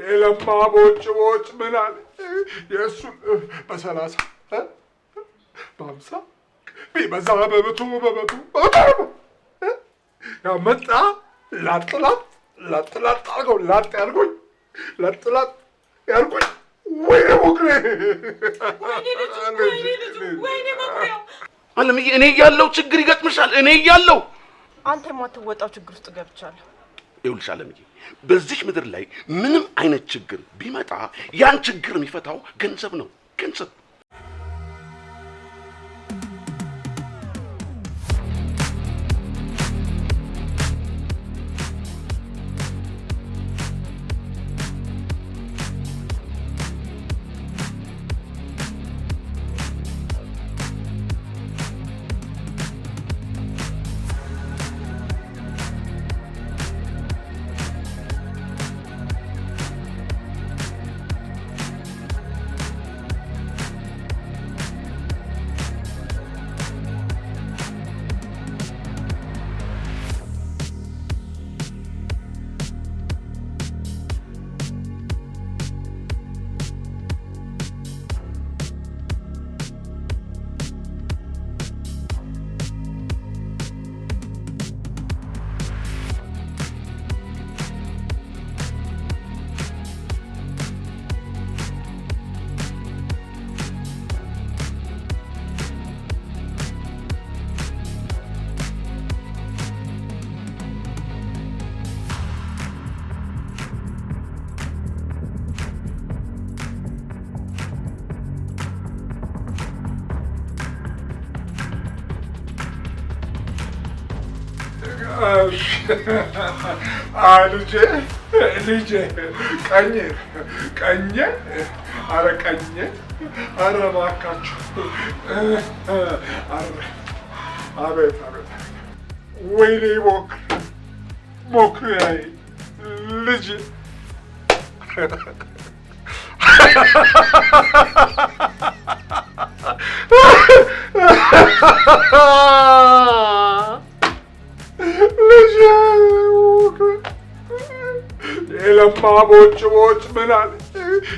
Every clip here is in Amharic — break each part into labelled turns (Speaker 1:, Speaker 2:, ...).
Speaker 1: لما بوش من يسون بسلاسة بامسا بيبزا ببتو يا متى لا طلعت أرجو وين مكري
Speaker 2: وين مكري
Speaker 3: على مي أنا يالله تشجري قط مشال أنا يالله
Speaker 2: أنت ما توت أو تشجر تجرب
Speaker 3: يقولش على مي بزيش مدر لاي منم عين تشجر بما تع يان تشجر ميفتاو كنسبنا كنسب
Speaker 1: ልጄ ቀኘ አረ ቀኘ አረ እባካችሁ አቤት ወይኔ ሞክሪያዬ ልጄ لما بوش من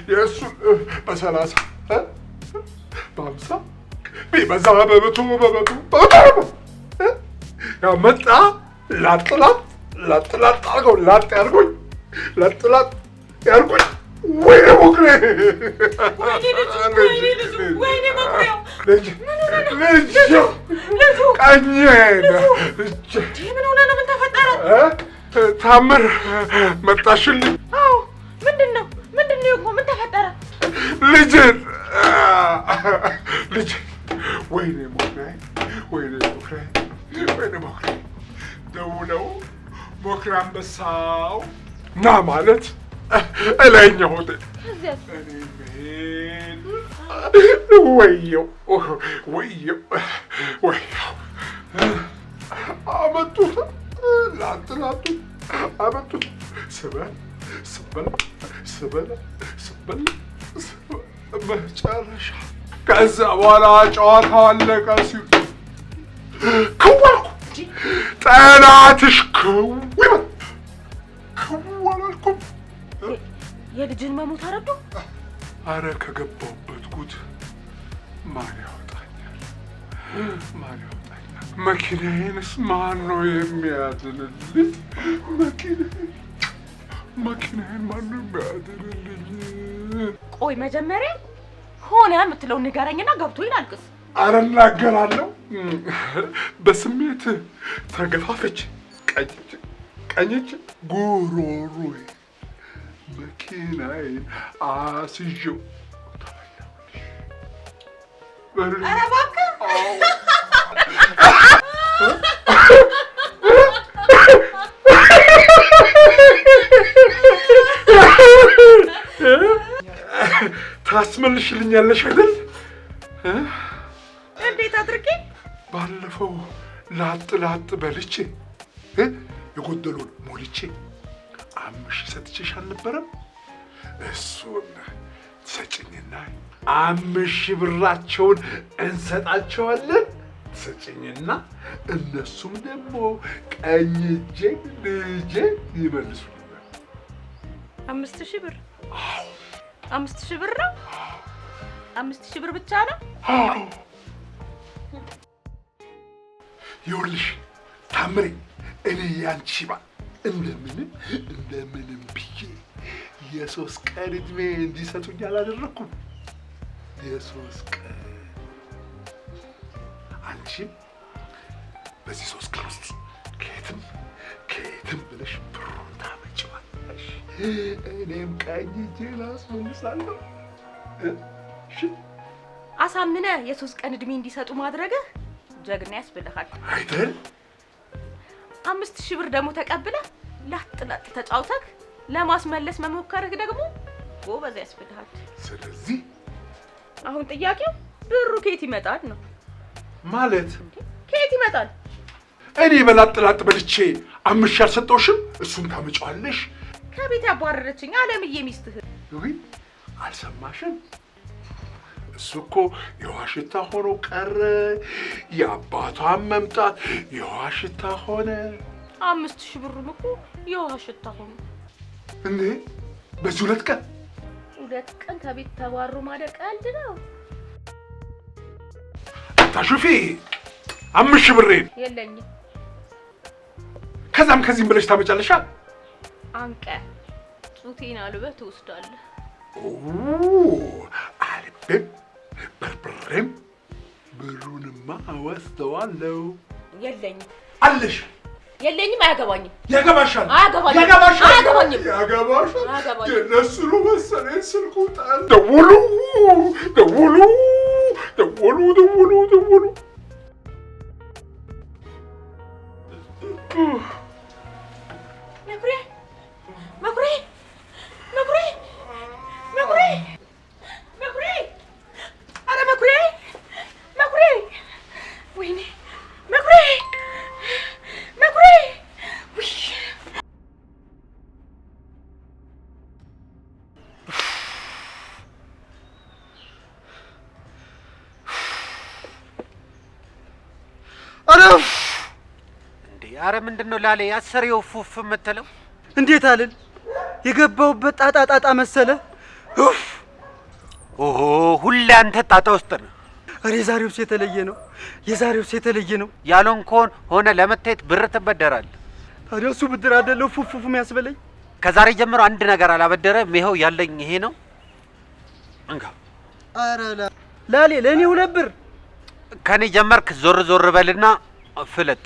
Speaker 1: يسون بسلاسة بامسا بيبزا ببتو يا متى لا طلعت أرجو وين مكري
Speaker 2: وين مكري
Speaker 1: لجو كأنين
Speaker 2: من هنا أنا بنتفتر
Speaker 1: تامر متاشلي
Speaker 2: ምንድነው يقوم انت فتره
Speaker 1: لجن وين مكري دولو مكري አንበሳው ና ማለት እላይኛው ሆቴል ወየው አመጡት ላጥላጡ አመጡት ስበል መጨረሻ ከዛ በኋላ ጨዋታው አለቀ ሲሉ ክዋልኩ ጠላትሽ ክዋላልኩም
Speaker 2: የልጅን መሞት አረዱ
Speaker 1: አረ ከገባሁበት ጉድ ማን ያወጣኛል መኪናዬንስ ማን ነው የሚያድንልኝ መኪናዬን ማን ነው የሚያድንልኝ
Speaker 2: ቆይ መጀመሪያ ሆነ የምትለው ንገረኝና ገብቶ ይላልቅስ
Speaker 1: አረ እናገራለሁ በስሜት ተገፋፈች ቀኝች ጉሮሮዬ መኪናዬን አስይዤው ተበላሁልሽ
Speaker 2: ኧረ እባክህ
Speaker 1: ታስመልሽልኛለሽ አይደል
Speaker 2: እንዴት አድርጌ
Speaker 1: ባለፈው ላጥ በልቼ የጎደሉን ሞልቼ 5,000 ሰጥቼሽ አልነበረም እሱን ሰጭኝና 5,000 ብራቸውን እንሰጣቸዋለን ሰጭኝና እነሱም ደግሞ ቀኝ እጄ ልጄ ይመልሱልኛል
Speaker 2: 5,000 ብር
Speaker 1: አዎ
Speaker 2: 5000 ብር ነው? 5000 ብር ብቻ ነው?
Speaker 1: አዎ ይኸውልሽ ታምሬ እኔ ያንቺ ባል እንደምንም ብዬ የ3 ቀን ዕድሜ እንዲሰጡኝ አላደረኩም። የ3 ቀን አንቺም በዚህ 3 ቀን ውስጥ ከየትም ብለሽ ብሩን ታመጪዋለሽ። እኔም ቀኝ እጄን አስመልሳለሁ። እሺ
Speaker 2: አሳምነህ የ3 ቀን ዕድሜ እንዲሰጡ ማድረግህ ጀግና ያስብልሃል
Speaker 1: አይደል?
Speaker 2: 5000 ብር ደግሞ ተቀብለህ ላጥ ተጫውተህ ለማስመለስ መሞከርህ ደግሞ ጎበዝ ያስብልሃል።
Speaker 1: ስለዚህ
Speaker 2: አሁን ጥያቄው ብሩ ከየት ይመጣል ነው
Speaker 1: ማለት?
Speaker 2: ከየት ይመጣል?
Speaker 1: እኔ በላጥ በልቼ 5 ሺህ አልሰጠሁሽም? እሱን ታመጫዋለሽ።
Speaker 2: ከቤት ያባረረችኝ አለምዬ ሚስትህ።
Speaker 1: ወይ አልሰማሽም? እሱ እኮ የውሃ ሽታ ሆኖ ቀረ። የአባቷን መምጣት የውሃ ሽታ ሆነ።
Speaker 2: 5000 ብሩም እኮ የውሃ ሽታ ሆነ።
Speaker 1: እንዴ በዚህ 2 ቀን
Speaker 2: 2 ቀን ከቤት ተባሩ ማለት ቀልድ ነው?
Speaker 1: ታሹፊ 5000 ብር
Speaker 2: የለኝም።
Speaker 1: ከዛም ከዚህም ብለሽ ታመጫለሽ።
Speaker 2: አንቀ ጡቴን አልበህ ትወስዳለህ።
Speaker 1: አልቤም በርበሬም ብሩንማ እወስደዋለሁ።
Speaker 2: የለኝም።
Speaker 1: አለሽ?
Speaker 2: የለኝም። አያገባኝም።
Speaker 1: ያገባሻል።
Speaker 2: አያገባኝም።
Speaker 1: ያገባሻል። የእነሱ ነው መሰለኝ ስልኩ ጣል። ደውሉ።
Speaker 4: አረ ምንድነው ላሌ አሰሪው ፉፍ የምትለው?
Speaker 5: እንዴት አልን? የገባውበት ጣጣ መሰለ።
Speaker 4: ኦሆ ሁሌ አንተ ጣጣ ውስጥ ነው።
Speaker 5: አሬ ዛሬውስ የተለየ ነው።
Speaker 4: ያልሆንከውን ሆነ ለመታየት ብር ትበደራለህ።
Speaker 5: ታዲያ እሱ ብድር አይደለው ፉፍ የሚያስበለኝ?
Speaker 4: ከዛሬ ጀምሮ አንድ ነገር አላበደረም። ይሄው ያለኝ ይሄ ነው። እንካ።
Speaker 5: አረ ላሌ ለኔ 2 ብር
Speaker 4: ከኔ ጀመርክ። ዞር በልና ፍለጥ።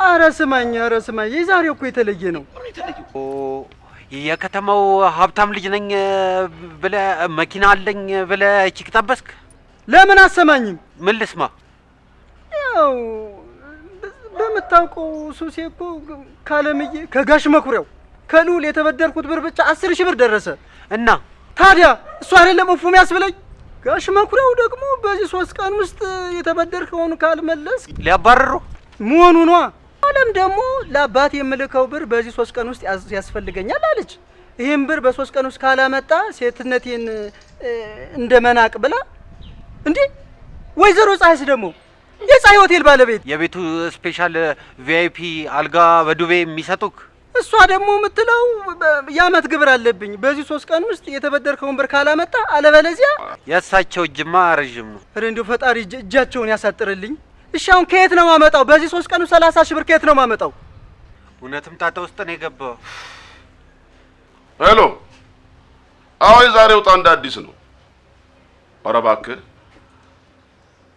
Speaker 5: አረ ስማኝ የዛሬው እኮ የተለየ ነው።
Speaker 4: ኦ የከተማው ሀብታም ልጅ ነኝ ብለህ መኪና አለኝ ብለህ እቺክ ጠበስክ።
Speaker 5: ለምን አሰማኝም?
Speaker 4: ምን ልስማ?
Speaker 5: ያው በመታውቀው ሱሴ እኮ ካለምዬ ከጋሽ መኩሪያው ከሉል የተበደርኩት ብር ብቻ 10,000 ብር ደረሰ።
Speaker 4: እና
Speaker 5: ታዲያ እሱ አይደለም እፉ የሚያስብለኝ? ጋሽ መኩሪያው ደግሞ በዚህ 3 ቀን ውስጥ የተበደርከውን ካልመለስ
Speaker 4: ሊያባርሩ
Speaker 5: መሆኑ ነው። አለም ደግሞ ለአባት የምልከው ብር በዚህ 3 ቀን ውስጥ ያስፈልገኛል አለች። ይሄን ብር በ3 ቀን ውስጥ ካላመጣ ሴትነቴን እንደመናቅ ብላ እንዴ! ወይዘሮ ፀሐይስ ደግሞ የፀሐይ ሆቴል ባለቤት
Speaker 4: የቤቱ ስፔሻል ቪአይፒ አልጋ በዱቤ የሚሰጡክ፣
Speaker 5: እሷ ደግሞ የምትለው የዓመት ግብር አለብኝ በዚህ 3 ቀን ውስጥ የተበደርከውን ብር ካላመጣ አለበለዚያ።
Speaker 4: የእሳቸው እጅማ ረዥም ነው።
Speaker 5: ኧረ እንደው ፈጣሪ እጃቸውን ያሳጥርልኝ። እሺ አሁን ከየት ነው ማመጣው? በዚህ 3 ቀን 30,000 ብር ከየት ነው ማመጣው?
Speaker 4: እውነትም ጣጣ ውስጥ ነው የገባው።
Speaker 3: ሄሎ፣ አዎ የዛሬው ዕጣ እንደ አዲስ ነው። ኧረ እባክህ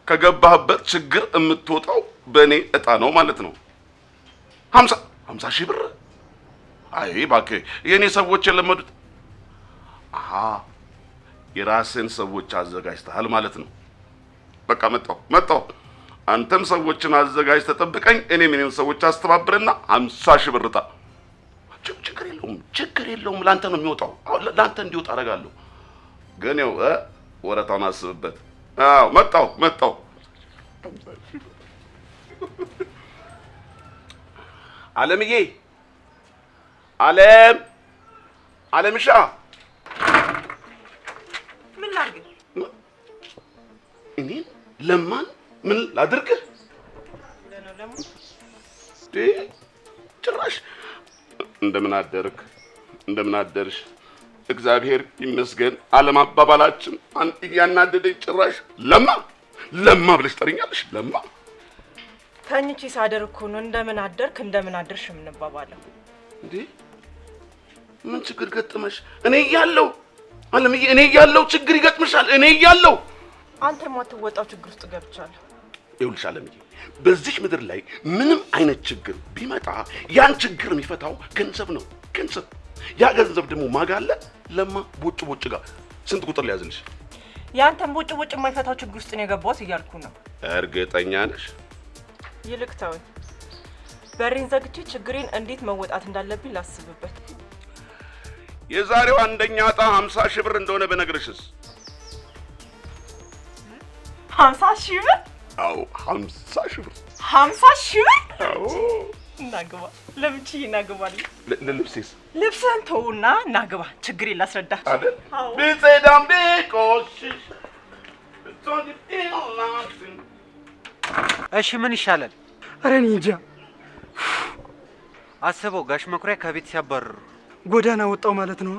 Speaker 3: ከገባህበት ችግር የምትወጣው በእኔ ዕጣ ነው ማለት ነው። 50,000 ብር። አይ እባክህ የእኔ ሰዎች የለመዱት። አሃ የራስን ሰዎች አዘጋጅተሃል ማለት ነው። በቃ መጣሁ። አንተም ሰዎችን አዘጋጅ ተጠብቀኝ። እኔም የኔን ሰዎች አስተባብርና 50,000 ብር ዕጣ። ችግር የለውም። ላንተ ነው የሚወጣው። ላንተ እንዲወጣ አደርጋለሁ። ግን ያው ወረታውን አስብበት። አዎ መጣሁ። አለምዬ፣ አለምሻ፣
Speaker 2: ምን ላድርግ?
Speaker 3: እኔ ለማን ምን ላድርግ? ጭራሽ እንደምን አደርሽ? እግዚአብሔር ይመስገን አለማባባላችን እያናደደኝ ጭራሽ ለማ ብለሽ ጠሪኛለሽ። ለማ
Speaker 2: ተኝቼ ሳደር እኮ ነው እንደምን አደርሽ የምንባባለው።
Speaker 3: እንዴ ምን ችግር ገጠመሽ? እኔ እያለሁ አለምዬ፣ እኔ እያለሁ ችግር ይገጥምሻል? እኔ እያለሁ
Speaker 2: አንተ የማትወጣው ችግር ውስጥ ገብቻለሁ።
Speaker 3: ይኸውልሽ አለምዬ፣ በዚህ ምድር ላይ ምንም አይነት ችግር ቢመጣ ያን ችግር የሚፈታው ገንዘብ ነው። ገንዘብ ያ ገንዘብ ደግሞ ማጋለ ለማ ቦጭ ጋር ስንት ቁጥር ሊያዝልሽ?
Speaker 2: ያንተን ቦጭ የማይፈታው ችግር ውስጥ ነው የገባሁት እያልኩ ነው።
Speaker 3: እርግጠኛ ነሽ?
Speaker 2: ይልቅ ተወኝ። በሬን ዘግቼ ችግሬን እንዴት መወጣት እንዳለብኝ ላስብበት።
Speaker 3: የዛሬው አንደኛ ዕጣ 50 ሺህ ብር እንደሆነ በነግርሽስ?
Speaker 2: 50 ሺህ ብር?
Speaker 3: አዎ 50 ሺህ ብር።
Speaker 2: 50 ሺህ ብር?
Speaker 3: አዎ።
Speaker 2: እናግባ። ለምቺ እናግባለን።
Speaker 3: ለልብሴስ?
Speaker 2: ልብስህን ተውና እናግባ። ችግሬን ላስረዳህ
Speaker 3: አይደል? ቢጸዳም ቢቆሽሽ
Speaker 4: እሺ ምን ይሻላል?
Speaker 5: ኧረ እኔ እንጃ።
Speaker 4: አስበው ጋሽ መኩሪያ ከቤት ሲያባርሩ
Speaker 5: ጎዳና ወጣው ማለት ነው።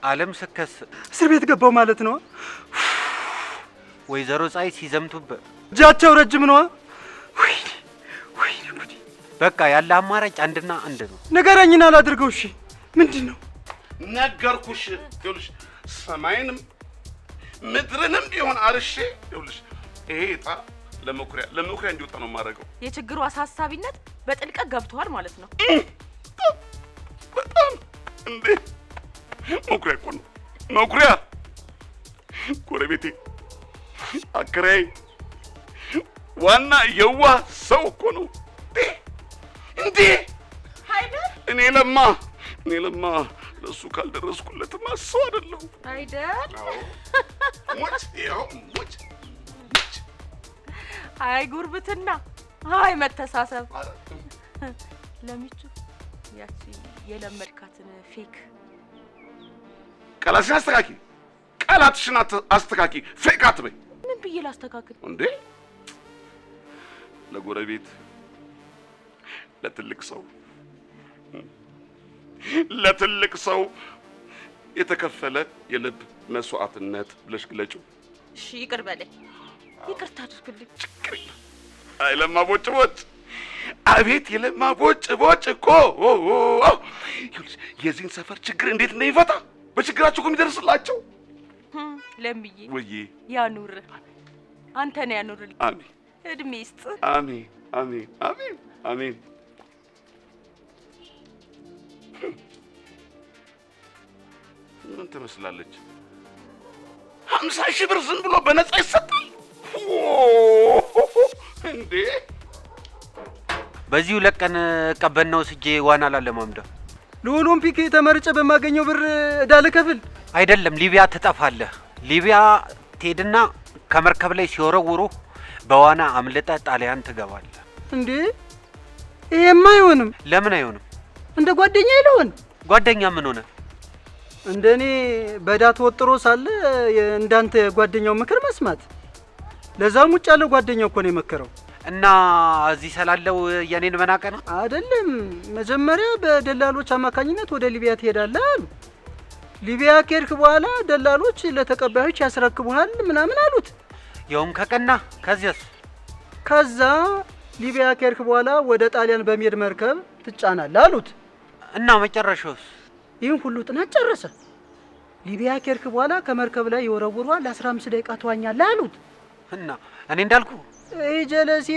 Speaker 4: ዓለም ስከስ
Speaker 5: እስር ቤት ገባው ማለት ነው።
Speaker 4: ወይዘሮ ፀሐይ ሲዘምቱበት
Speaker 5: እጃቸው ረጅም ነው። ወይኔ ጉዲ!
Speaker 4: በቃ ያለ አማራጭ አንድና አንድ ነው።
Speaker 5: ንገረኝና ላድርገው። እሺ ምንድን ነው?
Speaker 3: ነገርኩሽ። ይኸውልሽ ሰማይንም ምድርንም ቢሆን አርሼ ይኸውልሽ ይሄ ዕጣ ለመኩሪያ እንዲወጣ ነው የማደርገው።
Speaker 2: የችግሩ አሳሳቢነት በጥልቀት ገብቷል ማለት ነው።
Speaker 3: በጣም እንዴ! መኩሪያ እኮ ነው። መኩሪያ ጎረቤቴ፣ አከራዬ፣ ዋና የዋህ ሰው እኮ ነው። እንዴ
Speaker 2: አይደል?
Speaker 3: እኔ ለማ ለሱ ካልደረስኩለትማ ሰው አይደለሁ
Speaker 2: አይደል?
Speaker 3: ሞች
Speaker 2: አይ ጉርብትና፣ አይ መተሳሰብ። ለሚቹ ያቺ የለመድካትን ፌክ
Speaker 3: ቃላትሽን አስተካኪ። ፌክ አትበይ።
Speaker 2: ምን ብዬ ላስተካክል
Speaker 3: እንዴ? ለጎረቤት፣ ለትልቅ ሰው የተከፈለ የልብ መስዋዕትነት ብለሽ ግለጪው።
Speaker 2: እሺ ይቅር በለኝ፣ ይቅርታ አድርግልኝ።
Speaker 3: ችግር የለም። አይ ለማ ቦጭ፣ አቤት የለማ ቦጭ እኮ የዚህን ሰፈር ችግር እንዴት እንደሚፈታ በችግራቸው እኮ የሚደርስላቸው።
Speaker 2: ለምዬ
Speaker 3: ወዬ
Speaker 2: ያኑር፣ አንተ ነው ያኑርልኝ።
Speaker 3: አሜን።
Speaker 2: እድሜ ይስጥ።
Speaker 3: አሜን። ምን ትመስላለች? 50 ሺህ ብር ዝም ብሎ በነፃ ይሰጣል እንዴ?
Speaker 4: በዚሁ ለቀን ቀበናው ስጄ ዋና ላለማምደው
Speaker 5: ለኦሎምፒክ ተመርጬ በማገኘው ብር ዕዳ ልከፍል
Speaker 4: አይደለም። ሊቢያ ትጠፋለህ። ሊቢያ ትሄድና ከመርከብ ላይ ሲወረውሩ በዋና አምልጠ ጣሊያን ትገባለህ።
Speaker 5: እንዴ ይሄማ አይሆንም።
Speaker 4: ለምን አይሆንም?
Speaker 5: እንደ ጓደኛ ይለውን።
Speaker 4: ጓደኛ ምን ሆነ?
Speaker 5: እንደኔ በዕዳ ተወጥሮ ሳለ እንዳንተ ጓደኛው ምክር መስማት። ለዛም ውጭ ያለው ጓደኛው እኮ ነው የመከረው።
Speaker 4: እና እዚህ ስላለው የኔን መናቀ ነው
Speaker 5: አይደለም። መጀመሪያ በደላሎች አማካኝነት ወደ ሊቢያ ትሄዳለህ አሉ። ሊቢያ ከሄድክ በኋላ ደላሎች ለተቀባዮች ያስረክቡሃል ምናምን አሉት።
Speaker 4: ያውም ከቀና ከዛ
Speaker 5: ሊቢያ ከሄድክ በኋላ ወደ ጣሊያን በሚሄድ መርከብ ትጫናለህ አሉት።
Speaker 4: እና መጨረሻውስ?
Speaker 5: ይህን ሁሉ ጥናት ጨረሰ። ሊቢያ ከሄድክ በኋላ ከመርከብ ላይ ይወረውሯል፣ ለ15 ደቂቃ ትዋኛለህ አሉት።
Speaker 4: እና እኔ እንዳልኩ
Speaker 5: ጀለሴ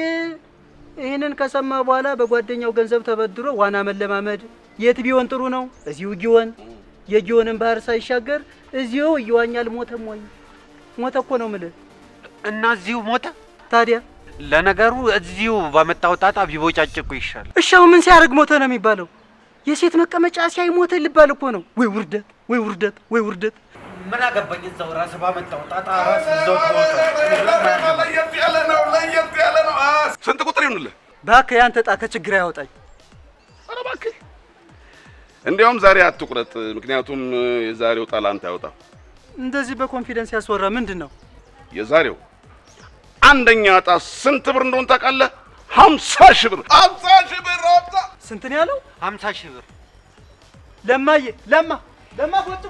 Speaker 5: ይህንን ከሰማ በኋላ በጓደኛው ገንዘብ ተበድሮ ዋና መለማመድ የት ቢሆን ጥሩ ነው? እዚሁ ጊዮን። የጊዮንን ባህር ሳይሻገር እዚሁ እየዋኛል። ሞተ እኮ ነው የምልህ።
Speaker 4: እና እዚሁ ሞተ?
Speaker 5: ታዲያ
Speaker 4: ለነገሩ እዚሁ ባመጣው ጣጣ ቢቦጫጭቁ ይሻል።
Speaker 5: እሻው ምን ሲያደርግ ሞተ ነው የሚባለው? የሴት መቀመጫ ሲያይ ሞተ ልባል እኮ ነው። ወይ ውርደት!
Speaker 4: ምን አገባኝ? እዛው ራስህ ባመጣው ጣጣ ራስህ እዛው ተወጣ።
Speaker 3: ለየት ያለ ነው። ስንት ቁጥር ይሁንልህ?
Speaker 5: እባክህ ያንተ ዕጣ ከችግር ያወጣኝ።
Speaker 3: ኧረ እባክህ እንዲያውም ዛሬ አትቁረጥ፣ ምክንያቱም የዛሬው ዕጣ ለአንተ አይወጣም።
Speaker 5: እንደዚህ በኮንፊደንስ ያስወራ ምንድን ነው?
Speaker 3: የዛሬው አንደኛ ዕጣ ስንት ብር እንደሆነ ታውቃለህ? 50 ሺህ ብር። 50 ሺህ ብር።
Speaker 5: ስንት ነው ያለው?
Speaker 4: 50 ሺህ ብር።
Speaker 5: ለማ ቦጭ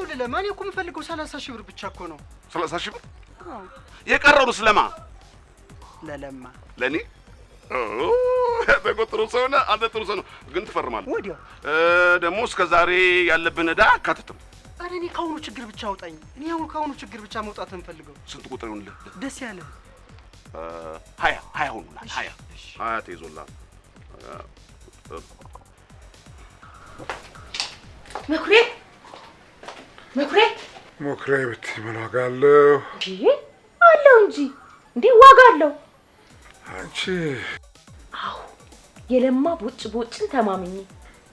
Speaker 5: ይኸውልህ ለማን እኮ የምፈልገው 30,000 ብር ብቻ እኮ ነው።
Speaker 3: 30,000 ብር?
Speaker 5: አዎ።
Speaker 3: የቀረው ስለማ?
Speaker 5: ለለማ።
Speaker 3: ለኔ? በቁጥሩ ሰው ነህ አንተ። ጥሩ ሰው ነው ግን ትፈርማለህ።
Speaker 5: ወዲያው
Speaker 3: ደግሞ እስከ ዛሬ ያለብን ዕዳ አካትትም።
Speaker 5: ኧረ እኔ ከአሁኑ ችግር ብቻ አውጣኝ። እኔ አሁን ከአሁኑ ችግር ብቻ መውጣት እንፈልገው።
Speaker 3: ስንት ቁጥር ይሁንልህ?
Speaker 5: ደስ ያለ
Speaker 3: 20 ሆኖላል። 20 ተይዞልሃል።
Speaker 6: መኩሪያ
Speaker 1: ሞክሬ ብትይ ምን ዋጋ አለው?
Speaker 6: አለው እንጂ እንዴ ዋጋ አለው።
Speaker 1: አንቺ
Speaker 6: አዎ የለማ ቦጭን ተማመኝ።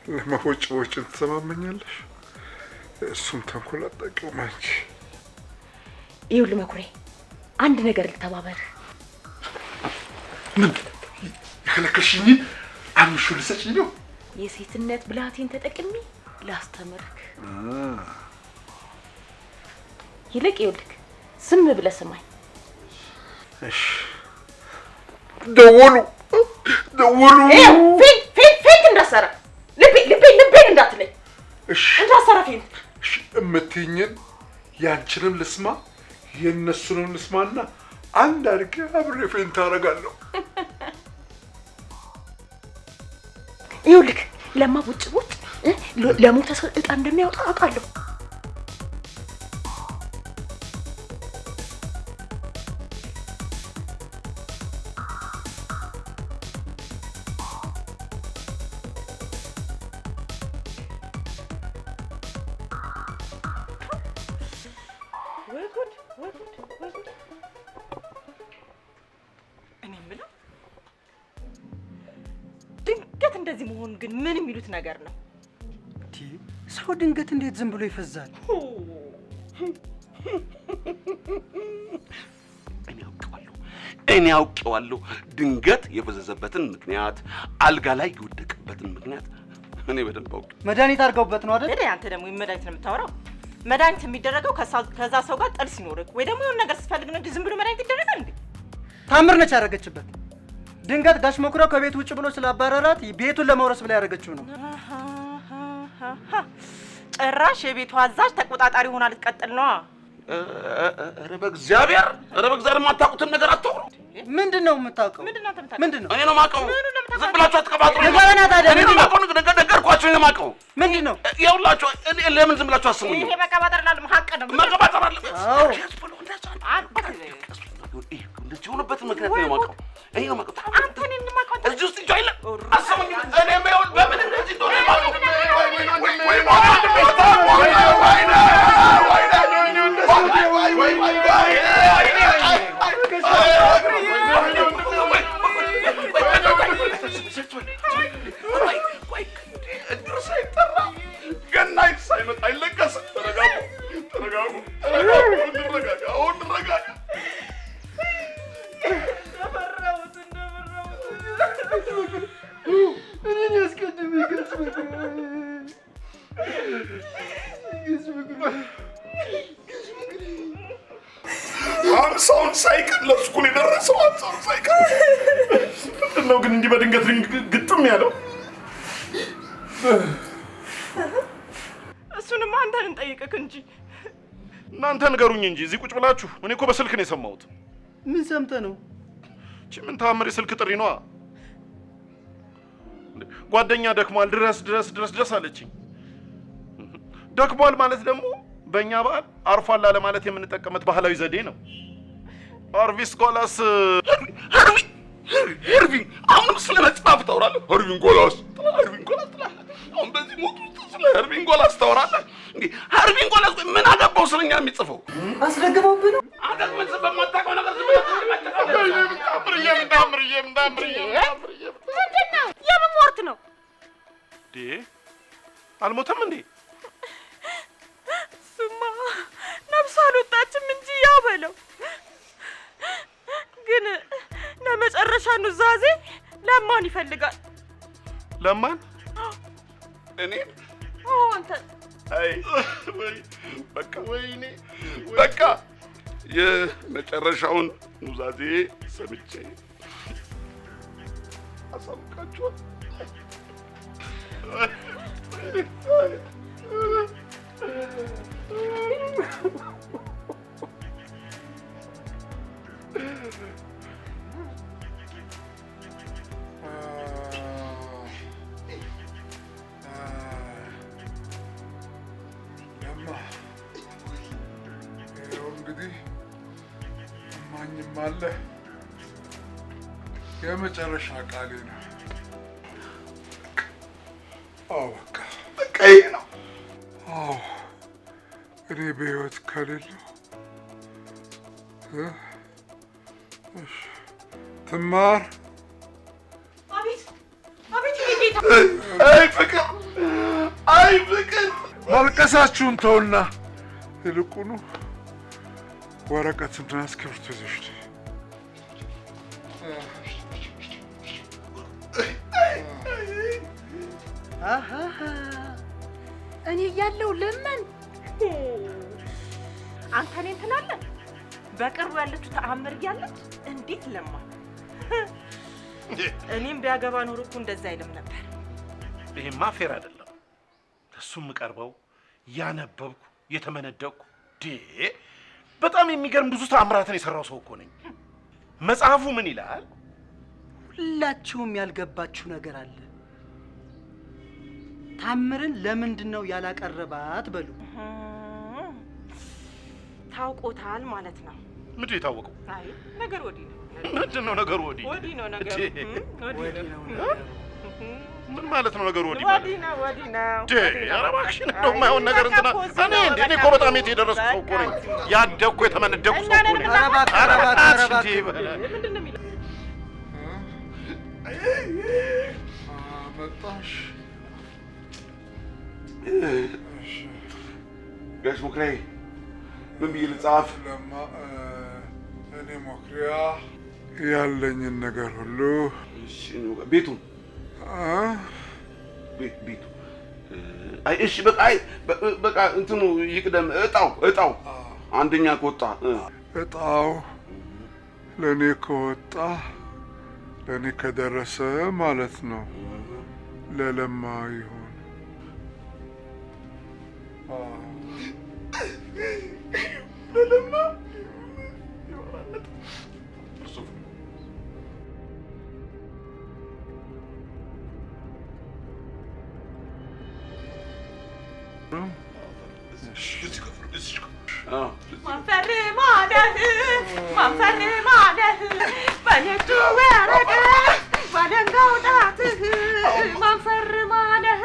Speaker 1: ለማ ቦጭን ትሰማመኛለሽ? እሱም ተንኮል አታውቂውም አንቺ።
Speaker 6: ይኸውልህ መኩሪያ አንድ ነገር ልተባበር።
Speaker 1: ምን የከለከልሽኝ? አምሹ ልሰጪኝ ነው?
Speaker 6: የሴትነት ብልሃቴን ተጠቅሜ ላስተምርክ። ይልቅ ይኸውልህ ዝም ብለህ ስማኝ
Speaker 1: እሺ። ደውሉ
Speaker 6: ፌንት እንዳሰራ ልቤን እንዳትለኝ።
Speaker 1: እሺ
Speaker 6: እንዳሰራ ፌንት።
Speaker 1: እሺ እምትይኝን ያንቺንም ልስማ የእነሱንም ልስማና አንድ አድርጌ አብሬ ፌንት አደርጋለሁ።
Speaker 6: ይኸውልህ ለማ ቦጭ ለሞተ ሰው ዕጣ እንደሚያወጣ አውቃለሁ።
Speaker 2: እኔ የምለው ድንገት እንደዚህ መሆን ግን ምን የሚሉት ነገር ነው?
Speaker 5: ሰው ድንገት እንዴት ዝም ብሎ ይፈዛል?
Speaker 3: እኔ አውቀዋለሁ ድንገት የፈዘዘበትን ምክንያት፣ አልጋ ላይ የወደቀበትን ምክንያት እኔ በደንብ አውቅ።
Speaker 5: መድኃኒት አድርገውበት ነው አይደል?
Speaker 2: አንተ ደግሞ መድኃኒት ነው የምታወራው? መድኃኒት የሚደረገው ከዛ ሰው ጋር ጥል ሲኖርክ ወይ ደግሞ የሆነ ነገር ስትፈልግ ነው እንጂ ዝም ብሎ መድኃኒት ይደረጋል እንዴ?
Speaker 5: ታምር ነች ያደረገችበት። ድንገት ጋሽ መኩሪያው ከቤት ውጭ ብሎ ስላባረራት ቤቱን ለመውረስ ብላ ያደረገችው ነው።
Speaker 2: ጭራሽ የቤቱ አዛዥ ተቆጣጣሪ ሆና ልትቀጥል ነው።
Speaker 3: ኧረ በእግዚአብሔር የማታውቁትን ነገር አታውሩ።
Speaker 5: ምንድነው የምታውቀው? ምንድነው?
Speaker 3: እኔ ነው የማውቀው። ዝም ብላችሁ አትቀባጥሩ።
Speaker 5: ነገርና ታዲያ
Speaker 3: እኔ ነው የማውቀው። ነገርኳችሁ። እኔ ነው የማውቀው።
Speaker 5: ምንድነው?
Speaker 3: ይኸውላችሁ እኔ ለምን ዝም ብላችሁ አስሙኝ?
Speaker 2: ይሄ መቀባጠር አይደለም፣ ሀቅ ነው።
Speaker 3: መቀባጠር አይደለም።
Speaker 5: አዎ
Speaker 3: እንደዚህ የሆነበትን ምክንያት ነው የማውቀው። እኔ ነው የማውቀው።
Speaker 2: አንተ እኔን የማውቀው
Speaker 3: እዚህ ውስጥ እንጂ አይደለም። አስሙኝ። እኔ የማውቀው በምን እንደዚህ እንደሆነ የማውቀው ሰውን ሳይቀር ለስኩል የደረሰው ሰውን ሳይቀር ነው። ግን እንዲህ በድንገት ግጥም ያለው
Speaker 2: እሱንማ አንተን እንጠይቅህ እንጂ
Speaker 3: እናንተ ንገሩኝ እንጂ እዚህ ቁጭ ብላችሁ። እኔ እኮ በስልክ ነው የሰማሁት።
Speaker 5: ምን ሰምተህ ነው?
Speaker 3: ምን ታምር የስልክ ጥሪ ነዋ። ጓደኛ ደክሟል ድረስ አለችኝ። ደክሟል ማለት ደግሞ በእኛ ባህል አርፏል አለ ማለት የምንጠቀመት ባህላዊ ዘዴ ነው። ሀርቪስ ኮላስ ሄርቪ አሁንም ስለ መጽሐፍ ታወራለህ? ሀርቪን ኮላስ አሁን በዚህ ሞት ውስጥ ስለ ሀርቪን ኮላስ ታወራለህ? እንዴ ሀርቪን ኮላስ ምን አገባው ስለኛ የሚጽፈው?
Speaker 5: አስረግበውብህ ነው?
Speaker 3: አገር ምን በማታውቀው ነገር ዝም ብለህ
Speaker 6: ምንድነው? የምን ሞት ነው?
Speaker 3: አልሞተም እንዴ?
Speaker 2: እሱማ ነፍሱ አልወጣችም እንጂ ያው በለው። ግን ለመጨረሻ ኑዛዜ ለማን ይፈልጋል?
Speaker 3: ለማን? እኔ?
Speaker 2: አዎ አንተ።
Speaker 3: አይ በቃ የመጨረሻውን ኑዛዜ ሰምቼ አሳውቃችኋል።
Speaker 1: ትሰማለህ? የመጨረሻ ቃሌ ነው። አዎ በቃ ይሄ ነው። አዎ እኔ በህይወት ከሌለው ትማር። አይ ፍቅር፣ አይ ፍቅር፣ ማልቀሳችሁን ተውና ይልቁኑ ወረቀትና እስክሪብቶ ይዘሽ
Speaker 6: እኔ እያለሁ ለምን
Speaker 2: አንተ እኔን ትላለህ? በቅርቡ ያለችው ተአምር እያለች እንዴት ለማ? እኔም ቢያገባ ኖሮ እኮ እንደዛ አይልም ነበር።
Speaker 7: ይሄማ ፌር አይደለም። እሱም ቀርበው ያነበብኩ የተመነደቅኩ በጣም የሚገርም ብዙ ተአምራትን የሰራው ሰው እኮ ነኝ። መጽሐፉ ምን ይላል?
Speaker 5: ሁላችሁም ያልገባችሁ ነገር አለ። ታምርን ለምንድን ነው ያላቀረባት በሉ።
Speaker 2: ታውቆታል ማለት ነው።
Speaker 7: ምንድን የታወቀው?
Speaker 2: አይ ነገር ወዲህ ነው።
Speaker 7: ምንድን ነው ነገሩ? ወዲህ
Speaker 2: ነው ነገሩ።
Speaker 7: ምን ማለት ነው ነገሩ? ወዲህ
Speaker 2: ነው።
Speaker 7: ኧረ እባክሽ እንደው የማይሆን ነገር እንትና እኔ እኮ በጣም የደረስኩ ሰው እኮ ነኝ። ያደግኩ የተመነደቅኩ ሰው እኮ ነኝ። ኧረ እባክሽ
Speaker 2: ምንድን ነው የሚለው?
Speaker 1: መጣሽ
Speaker 3: ጋሽ ሞክሪያ ምን ብዬ ልጻፍ?
Speaker 1: ለማ እኔ ሞክሪያ ያለኝን ነገር ሁሉ
Speaker 3: ቤቱን ቤቱ አይ እሺ በቃ እንትኑ ይቅደም። እጣው አንደኛ ከወጣ
Speaker 1: እጣው ለእኔ ከወጣ ለእኔ ከደረሰ ማለት ነው ለለማ ይሁን። ለለማ
Speaker 2: ማንፈርማለህ በነጩ ወረቀት ባደንጋው ጣትህ ማንፈርማለህ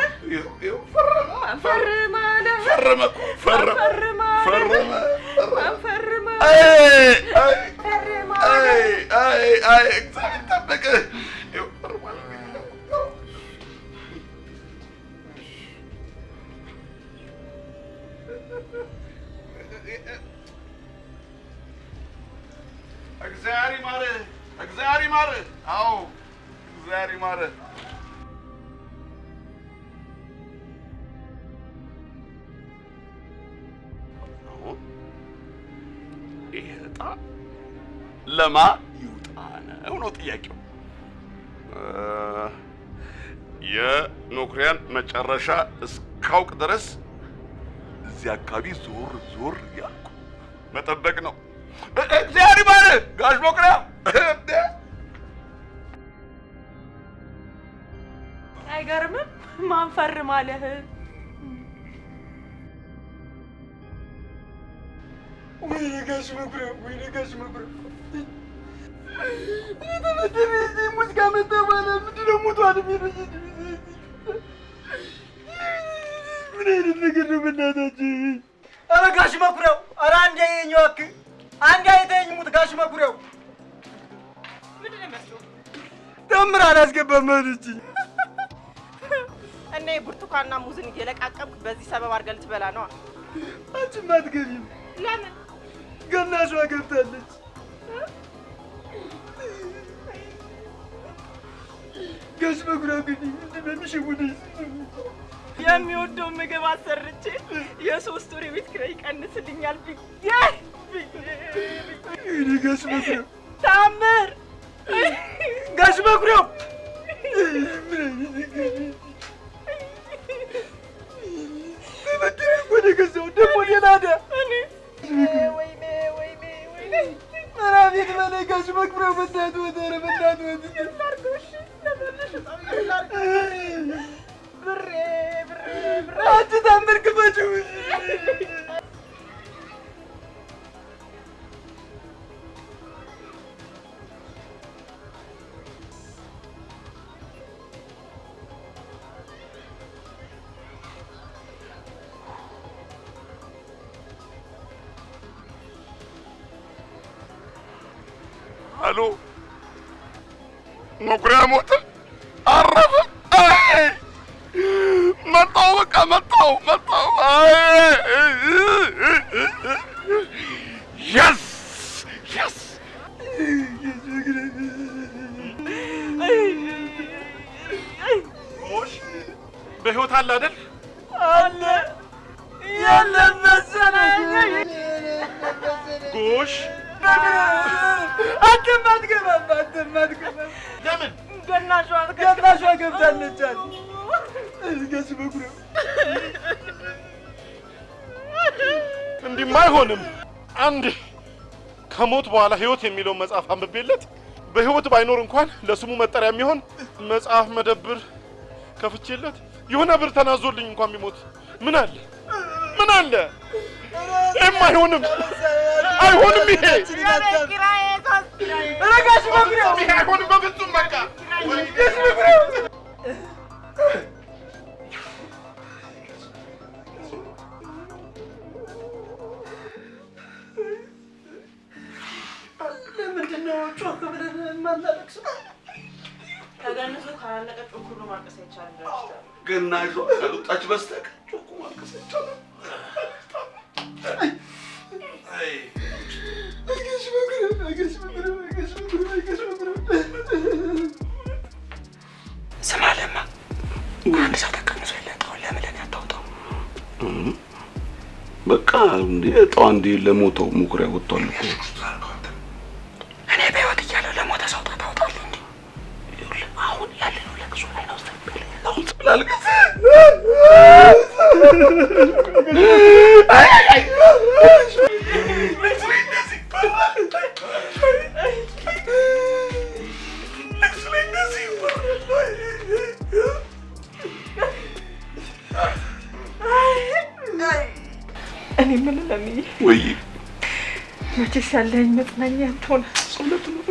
Speaker 3: እግዚአብሔር ይማርህ። አዎ እግዚአብሔር ይማርህ። ይሄ ዕጣ ለማ ይውጣ ነው ጥያቄው። የኖክሪያን መጨረሻ እስካውቅ ድረስ እዚህ አካባቢ ዞር ያልኩ መጠበቅ ነው። እግዚአብሔር ይማርህ ጋሽ ሞክሪያ።
Speaker 2: አይገርምም? ማንፈርማለህ
Speaker 5: ወይኔ ጋሽ መኩሪያ የተመደበ እዚህ ሙዚቃ መጣ ማለት ምንድን ነው? ሞቷል የሚሉኝ ምን አይነት ነገር ነው በእናታችን? ኧረ ጋሽ መኩሪያው፣ ኧረ አንዴ አየኝ እባክህ፣ አንዴ አይተኸኝ ሙት ጋሽ መኩሪያው።
Speaker 2: ምንድን ነው የሚመስለው?
Speaker 5: ተምር አላስገባም አለችኝ።
Speaker 2: እና የብርቱካንና ሙዝን እየለቃቀምክ በዚህ ሰበብ አድርገህ ልትበላ ነዋ።
Speaker 5: አንቺማ አትገቢም።
Speaker 2: ለምን?
Speaker 5: ገናሿ ገብታለች። ጋሽ መኩሪያው ግን ምንድን ነው የሚሸውደኝ?
Speaker 2: የሚወደውን ምግብ አሰርቼ የ3 ወር የቤት ኪራይ ይቀንስልኛል ብዬ
Speaker 5: ጋሽ መኩሪያው
Speaker 2: ታምር
Speaker 5: ጋሽ መኩሪያው ተበድሬ ወደ ገዛው ደግሞ ሌላዳ
Speaker 2: ወይኔ
Speaker 5: ኧረ አቤት በላይ ጋሽ መኩሪያው በእናትህ ወተረ በእናትህ
Speaker 2: ብሬ
Speaker 5: አንቺ ታምር ክፈችው።
Speaker 3: አሎ መኩሪያ ሞተ አረፈ መጣው በቃ መጣው yes yes ጎሽ በህይወት አለ አይደል
Speaker 5: አለ የለም መሰለኝ
Speaker 3: ጎሽ
Speaker 5: አትገባም
Speaker 3: ለምን
Speaker 5: ገናሿ ገብታለች ገስ መኩሪያ
Speaker 7: እንዲህማ አይሆንም። አንድ ከሞት በኋላ ህይወት የሚለው መጽሐፍ አንብቤለት በህይወት ባይኖር እንኳን ለስሙ መጠሪያ የሚሆን መጽሐፍ መደብር ከፍቼለት የሆነ ብር ተናዞልኝ እንኳን ቢሞት ምን አለ? ይሄም አይሆንም ይሄ
Speaker 5: ረጋሽ መኩሪያ
Speaker 3: ይሄ አይሆንም በፍጹም በቃ
Speaker 5: ገስ መኩሪያ ለምንድነው ጮክ ብለን የማናለቅሰው?
Speaker 2: ተገንዞ ካላለቀ ጮክ ብሎ ማልቀስ አይቻልም።
Speaker 3: ገናሿ ከሉጣች በስተቀር ጮክ ማልቀስ አይቻልም።
Speaker 5: ስማ ለማ አንድ ሰው ተቀንሶ የለጠው ለምን ለኔ አታውጣው?
Speaker 3: በቃ እንዴ እጣው እንዴ ለሞተው መኩሪያ ወጥቷል እኮ
Speaker 5: እኔ በህይወት እያለሁ ለሞተ ሰው ታውጣለህ እንዴ? አሁን ያለነው ለቅሶ ላይ ነው። አሁን ስላልከሰ
Speaker 2: እኔ ምን ለምይ
Speaker 3: ወይ
Speaker 2: መቼስ ያለኝ መጽናኛ አንተና ጸሎት ነው።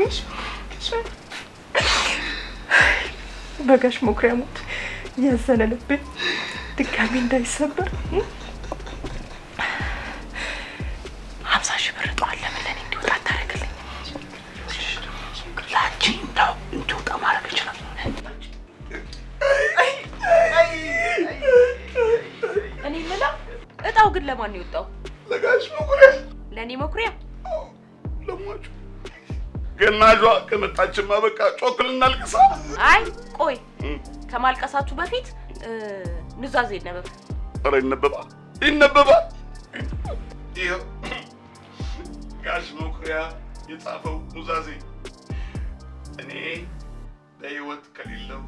Speaker 2: በጋሽ መኩሪያ ሞት ያዘነ ልቤ ድጋሚ እንዳይሰበር 50 ሺህ ብር ጧል ለምን ለኔ እንዲወጣ ታረክልኝ?
Speaker 5: ላንቺ እንዲወጣ ማድረግ ይችላል።
Speaker 6: እኔ ምላ እጣው ግን ለማን ነው የወጣው?
Speaker 3: ለጋሽ መኩሪያ
Speaker 6: ለኔ መኩሪያ
Speaker 3: ለሟቹ ገናጇ ከመጣችማ በቃ ጮክ ልናልቅሳ።
Speaker 6: አይ ቆይ ከማልቀሳችሁ በፊት ንዛዜ ይነበብ።
Speaker 3: ኧረ ይነበባል ይኸው ጋሽ መኩሪያ የጻፈው ኑዛዜ እኔ በህይወት ከሌለው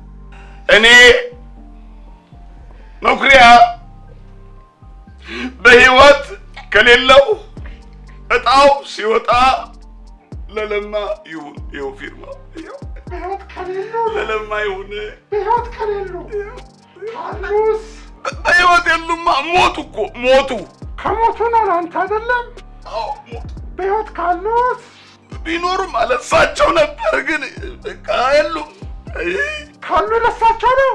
Speaker 3: እኔ መኩሪያ በህይወት ከሌለው እጣው ሲወጣ ለለማ ይሁን። ይኸው ፊርማ ይኸው በህይወት ከሌለው ለለማ ይሁን። በህይወት ከሌለው ካሉስ በህይወት የሉማ ሞቱ እኮ ሞቱ።
Speaker 1: ከሞቱ ነው ለአንተ አይደለም?
Speaker 3: አዎ ሞቱ።
Speaker 1: በህይወት ካሉስ
Speaker 3: ቢኖሩም አለሳቸው ነበር ግን በቃ የሉም።
Speaker 1: ካሉ ለሳቸው ነው።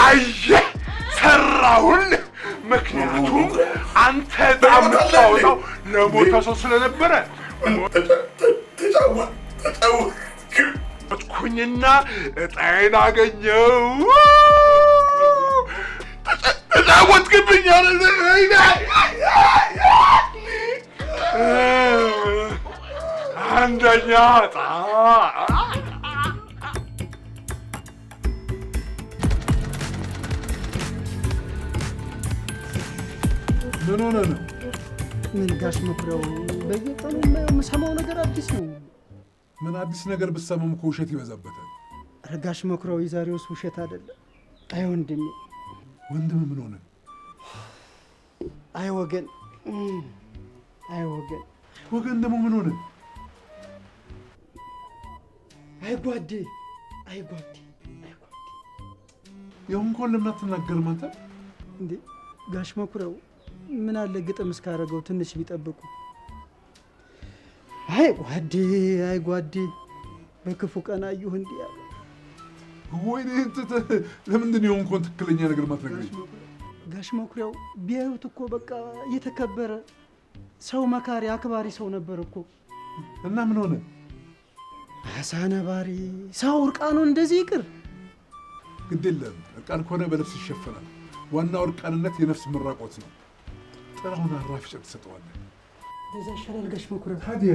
Speaker 1: አየህ ሰራሁልህ። ምክንያቱም አንተ በጣም የምታወጣው ለሞተ ሰው ስለነበረ ተጫወትኩኝና እጣዬን አገኘው። ተጫወትክብኝ አንደኛ እጣ
Speaker 8: ምን ሆነ ነው?
Speaker 5: ምን ጋሽ መኩሪያው በየቀኑ የምሰማው ነገር አዲስ ነው።
Speaker 8: ምን አዲስ ነገር ብትሰማም እኮ ውሸት ይበዛበታል።
Speaker 5: ኧረ ጋሽ መኩሪያው የዛሬውስ ውሸት አይደለም። አይ ወንድሜ።
Speaker 8: ወንድም ምን ሆነ?
Speaker 5: አይ ወገን፣ አይ ወገን።
Speaker 8: ወገን ደግሞ ምን ሆነ?
Speaker 5: አይ ጓዴ፣ አይ ጓዴ፣ አይ ጓዴ።
Speaker 8: ያው እንኳን ለምን አትናገርም አንተ?
Speaker 5: እንዴ ጋሽ መኩሪያው ምን አለ ግጥም እስካረገው ትንሽ ቢጠብቁ። አይ ጓዴ፣ አይ ጓዴ፣ በክፉ ቀን አየሁ እንዲህ ያለ።
Speaker 8: ወይኔ እንትን ለምንድን ነው እንኳን ትክክለኛ ነገር ማትነግረኝ?
Speaker 5: ጋሽ መኩሪያው ቢያዩት እኮ በቃ የተከበረ ሰው መካሪ አክባሪ ሰው ነበር እኮ።
Speaker 8: እና ምን ሆነ?
Speaker 5: አሳ ነባሪ ሰው እርቃኑ እንደዚህ ይቅር።
Speaker 8: ግድ የለም እርቃን ከሆነ በልብስ ይሸፈናል። ዋናው እርቃንነት የነፍስ መራቆት ነው። ጥራውን አራፊ ጨርቅ ትሰጠዋለህ።
Speaker 5: እዛ ይሻላል ጋሽ መኩሪያው።
Speaker 8: ታዲያ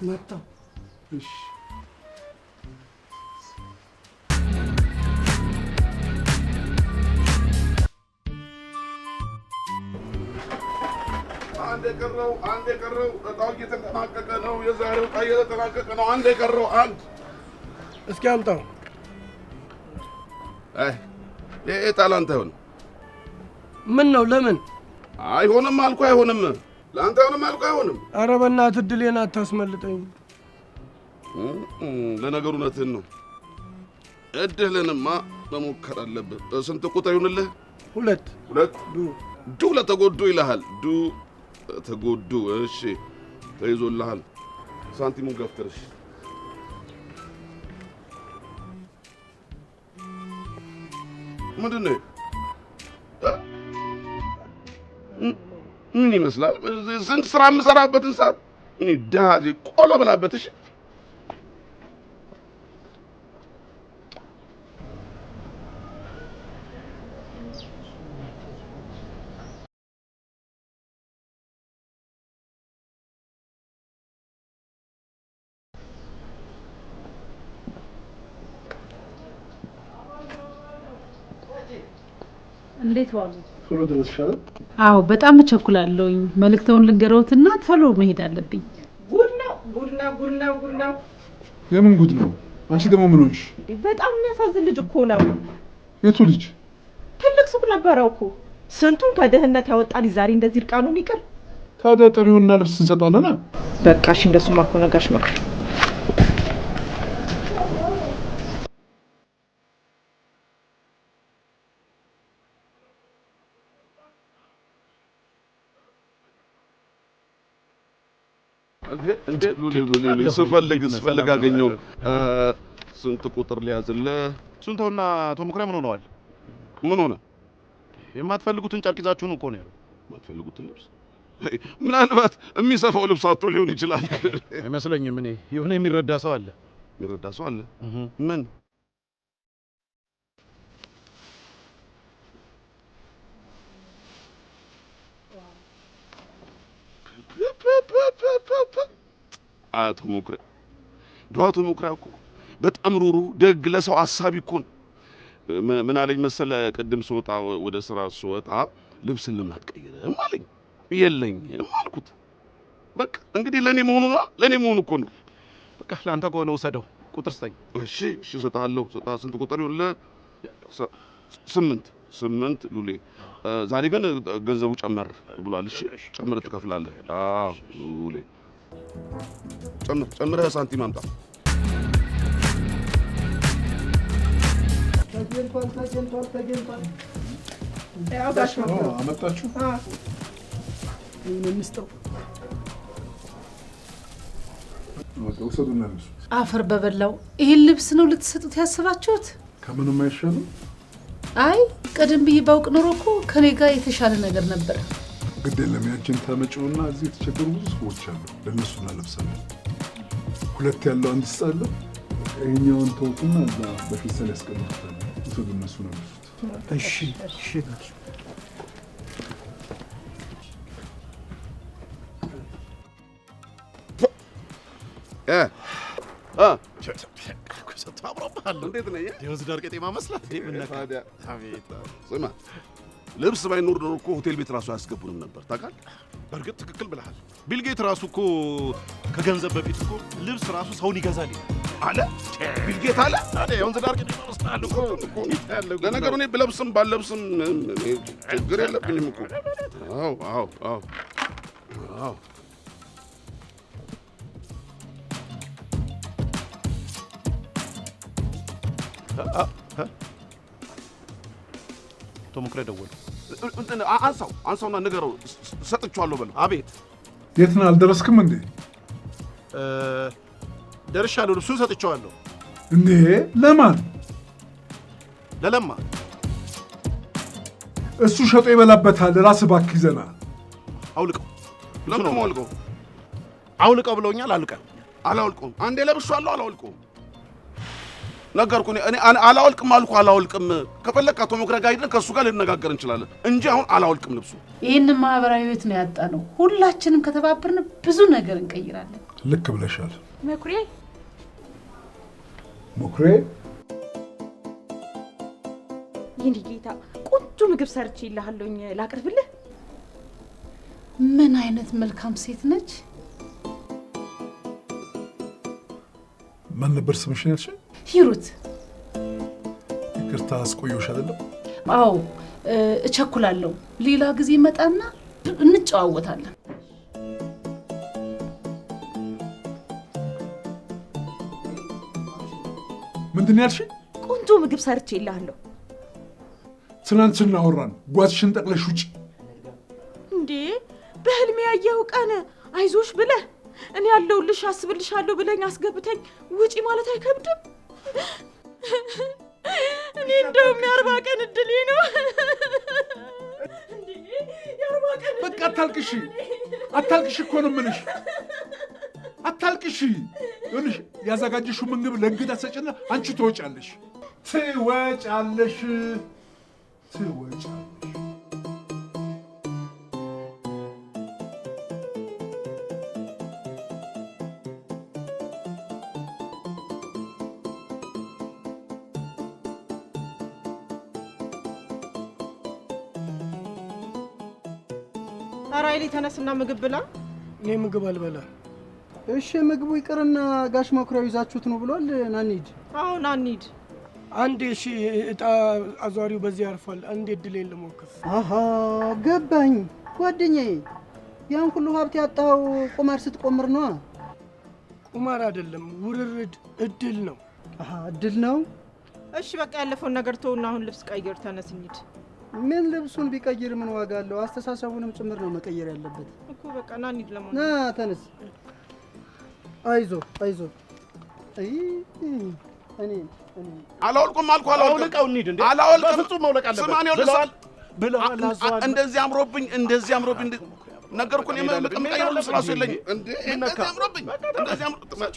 Speaker 5: መጣሁ።
Speaker 8: እሺ
Speaker 3: አንድ የቀረው እጣው እየተጠናቀቀ ነው። የዛሬው እጣ እየተጠናቀቀ ነው። አንድ የቀረው አንድ።
Speaker 9: እስኪ አምጣው።
Speaker 3: ይሄ እጣ ላንተ አይሆንም።
Speaker 9: ምን ነው? ለምን
Speaker 3: አይሆንም አልኩ? አይሆንም። ለአንተ አይሆንም አልኩ? አይሆንም።
Speaker 9: ኧረ በእናትህ እድሌን አታስመልጠኝ።
Speaker 3: ለነገሩ እውነትህን ነው። እድልህንማ መሞከር አለብህ። ስንት ቁጥር ይሁንልህ?
Speaker 9: ሁለት
Speaker 3: ዱ ለተጎዱ ይልሃል። ዱ ተጎዱ። እሺ ተይዞልሃል። ሳንቲሙን ገፍትርሽ። ምንድን ነው? ምን ይመስላል? ስንት ስራ የምሰራበትን ሰዓት ድሃ ቆሎ ብላበት። እሺ
Speaker 10: እንዴት ዋሉ?
Speaker 8: ቶሎ ደረስሻል?
Speaker 10: አዎ በጣም እቸኩላለሁኝ። መልእክተውን ልንገረውትና ቶሎ መሄድ አለብኝ።
Speaker 2: ጉድ ነው።
Speaker 8: የምን ጉድ ነው? አንቺ ደግሞ ምን ሆንሽ?
Speaker 2: በጣም የሚያሳዝን ልጅ እኮ ነው።
Speaker 8: የቱ ልጅ?
Speaker 2: ትልቅ ሱቅ ነበረው እኮ ስንቱን ከድህነት ያወጣ ልጅ ዛሬ እንደዚህ እርቃኑን ይቅር።
Speaker 8: ታዲያ ጥሪውና ልብስ እንሰጣለና።
Speaker 2: በቃ እሺ፣ እንደሱማ ከሆነ ጋሽ መኩሪያ
Speaker 3: ስፈልግ አገኘው። ስንት ቁጥር ሊያዝልህ?
Speaker 7: ስንቶና አቶ መኩሪያ ምን ሆነዋል?
Speaker 3: ምን ሆነ?
Speaker 7: የማትፈልጉትን ጨርቅ ይዛችሁን እኮ ነው ያለው።
Speaker 3: የማትፈልጉትን ልብስ? ምናልባት የሚሰፋው ልብስ አጥቶ ሊሆን ይችላል።
Speaker 7: አይመስለኝም። እኔ የሆነ የሚረዳ ሰው አለ።
Speaker 3: የሚረዳ ሰው አለ? ምን? አቶ መኩሪያ እኮ በጣም ሩሩ ደግ፣ ለሰው አሳቢ እኮ ነው። ምን አለኝ መሰለህ? ቅድም ስወጣ ወደ ስራ ስወጣ ልብስን ለምን አትቀይርም አለኝ። የለኝም አልኩት። በቃ እንግዲህ ለኔ መሆኑ እኮ ነው።
Speaker 7: በቃ ለአንተ ከሆነ ውሰደው። ቁጥር ስጠኝ።
Speaker 3: እሺ እሰጥሃለሁ። ስንት ቁጥር ይኸውልህ? 8 ሉሌ። ዛሬ ግን ገንዘቡ ጨመር ብሏል። እሺ ጨምረህ ትከፍላለህ። አዎ ሉሌ ጨምረህ ሳንቲም አምጣ።
Speaker 5: ተገኝቷል።
Speaker 8: አመጣችሁ?
Speaker 5: ምን እንስጠው?
Speaker 8: ውሰዱና ልብሱ።
Speaker 10: አፈር በበላው። ይህን ልብስ ነው ልትሰጡት ያስባችሁት?
Speaker 8: ከምንም አይሻልም?
Speaker 10: አይ ቀደም ብዬ ባውቅ ኖሮ እኮ ከኔ ጋር የተሻለ ነገር ነበር።
Speaker 8: ግድ የለም ያችን ታመጪውና እዚህ የተቸገሩ ብዙ ሰዎች አሉ። ለእነሱ እናለብሳለን። ሁለት ያለው አንድ ስጣለ። ይሄኛውን ተውኩና እዛ በፊሰል ያስቀምጡታል። ውሰዱ፣ እነሱ ነው ልብሱት።
Speaker 5: እሺ
Speaker 3: እንዴት ነህ?
Speaker 7: የወንዝ ዳር ቄጤማ መስላት።
Speaker 3: ስማ፣ ልብስ ባይኖር ኖሮ እኮ ሆቴል ቤት ራሱ አያስገቡንም ነበር። ታውቃለህ?
Speaker 7: በእርግጥ ትክክል ብለሃል። ቢልጌት ራሱ እኮ ከገንዘብ በፊት እኮ ልብስ ራሱ ሰውን ይገዛል
Speaker 3: አለ። ቢልጌት አለ።
Speaker 7: የወንዝ ዳር ቄጤማ መስላት እኮ።
Speaker 3: ለነገሩ እኔ ብለብስም ባልለብስም ችግር የለብኝም እኮ። አዎ
Speaker 7: አቶ መኩሪያ ደወሉ።
Speaker 3: አንሳውና ንገረው፣ ሰጥቼዋለሁ በለው።
Speaker 7: አቤት።
Speaker 8: የት ነህ? አልደረስክም እንዴ?
Speaker 7: ደርሻለሁ። ልብሱን ሰጥቼዋለሁ።
Speaker 8: እንዴ? ለማን?
Speaker 7: ለለማ።
Speaker 8: እሱ ሸጦ ይበላበታል። ራስህ እባክህ ይዘና
Speaker 7: አውልቀው።
Speaker 3: ለምን አውልቀው?
Speaker 7: አውልቀው ብለውኛል።
Speaker 3: አላውልቀውም። አንዴ ለብሼዋለሁ። አላውልቀውም። ነገርኩህ። እኔ አላውልቅም አልኩ። አላውልቅም። ከፈለክ አቶ መኩሪያ ጋር ሄደን ከእሱ ጋር ልነጋገር እንችላለን እንጂ አሁን አላውልቅም ልብሱ።
Speaker 10: ይህንን ማህበራዊ ህይወት ነው ያጣነው። ሁላችንም ከተባበርን ብዙ ነገር እንቀይራለን።
Speaker 8: ልክ ብለሻል
Speaker 2: መኩሪያ።
Speaker 8: መኩሪያ
Speaker 6: የኔ ጌታ ቆንጆ ምግብ ሰርቼ ይልሃለሁኝ ላቅርብልህ።
Speaker 10: ምን አይነት መልካም ሴት ነች።
Speaker 8: ማን ነበር ስምሽን ያልሽኝ?
Speaker 10: ሂሩት።
Speaker 8: ይቅርታ አስቆየሁሽ አይደለም?
Speaker 10: አዎ እቸኩላለሁ። ሌላ ጊዜ መጣና እንጨዋወታለን።
Speaker 8: ምንድን ነው ያልሽኝ?
Speaker 6: ቆንጆ ምግብ ሰርቼ ይልሃለሁ።
Speaker 8: ትናንት ስናወራን ጓዝሽን ጠቅለሽ ውጪ።
Speaker 6: እንዴ በህልሜ ያየው ቀን አይዞሽ ብለህ እኔ ያለሁልሽ አስብልሻለሁ ብለኝ አስገብተኝ ውጪ ማለት አይከብድም? እኔ እንደውም የ40 ቀን እድሌ ነው።
Speaker 8: በቃ አታልቅሽ፣ አታልቅሽ እኮ ነው የምልሽ። አታልቅሽ። ይኸውልሽ ያዘጋጀሽው ምግብ ለእንግዳ ሰጭና አንቺ ትወጫለሽ። ትወጫለሽ።
Speaker 2: ራይሊ ተነስና ምግብ ብላ።
Speaker 9: እኔ ምግብ አልበላም።
Speaker 5: እሺ ምግቡ ይቅርና ጋሽ መኩሪያው ይዛችሁት ነው ብሏል። ናንሂድ።
Speaker 2: አዎ ናንሂድ።
Speaker 9: አንዴ እሺ እጣ አዟሪው በዚህ ያርፋል። አንዴ እድሌን ልሞክር።
Speaker 5: አሃ ገባኝ ጓደኛዬ። ያን ሁሉ ሀብት ያጣው ቁማር ስትቆምር ነው።
Speaker 9: ቁማር አይደለም ውርርድ እድል ነው።
Speaker 5: አሃ እድል ነው።
Speaker 2: እሺ በቃ ያለፈውን ነገር ተውና አሁን ልብስ ቀይር፣ ተነስ እንሂድ።
Speaker 5: ምን ልብሱን ቢቀይር ምን ዋጋ አለው? አስተሳሰቡንም ጭምር ነው መቀየር ያለበት
Speaker 2: እኮ። በቃ ና እንሂድ። ለማን
Speaker 5: ና ተነስ። አይዞ እኔ
Speaker 3: አላውልቅም አልኩ።
Speaker 7: አውልቀው እንሂድ። እንዴ
Speaker 3: አላውልቅም።
Speaker 7: በፍጹም መውለቅ አለበት ብለዋል።
Speaker 3: እንደዚህ አምሮብኝ ነገርኩኝ። የምቀይረው ልብስ እራሱ የለኝም። እንደዚህ አምሮብኝ